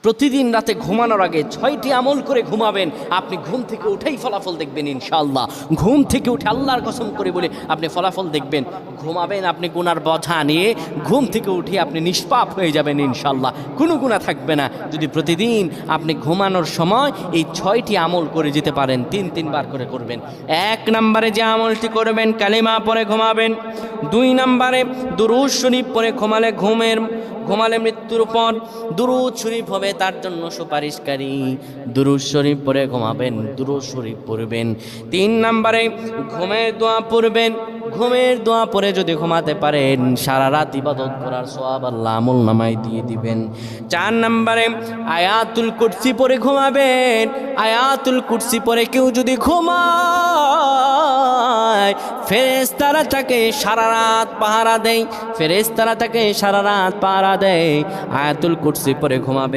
প্রতিদিন রাতে ঘুমানোর আগে 6টি আমল করে ঘুমাবেন, আপনি ঘুম থেকে উঠেই ফলাফল দেখবেন ইনশাআল্লাহ। ঘুম থেকে উঠে আল্লাহর কসম করে বলে আপনি ফলাফল দেখবেন। ঘুমাবেন আপনি গুনার বোঝা নিয়ে, ঘুম থেকে উঠে আপনি নিষ্পাপ হয়ে যাবেন ইনশাআল্লাহ, কোনো গুনাহ থাকবে না। যদি প্রতিদিন আপনি ঘুমানোর সময় এই 6টি আমল করে যেতে পারেন, 3বার করে করবেন। 1 নম্বরে যে আমলটি করবেন, কালিমা পড়ে ঘুমাবেন। 2 নম্বরে দুরূদ শরীফ পড়ে ঘুমালে মৃত্যুর পর দুরূদ শরীফ হবে তার জন্য সুপারিশকারী। দুরূদ শরীফ পড়ে ঘুমাবেন, দুরূদ শরীফ পড়বেন। 3 নম্বরে ঘুমের দোয়া পড়বেন। ঘুমের দোয়া পড়ে যদি ঘুমাতে পারেন, সারা রাত ইবাদত করার সওয়াব আল্লাহ আমলনামায় দিয়ে দিবেন। 4 নম্বরে আয়াতুল কুরসি পড়ে ঘুমাবেন। আয়াতুল কুরসি পড়ে কেউ যদি ঘুমায়, ফেরেশতারা তাকে সারা রাত পাহারা দেয়। ফেরেশতারা তাকে সারা রাত পাহারা দেয়। আয়াতুল কুরসি পড়ে ঘুমাবে।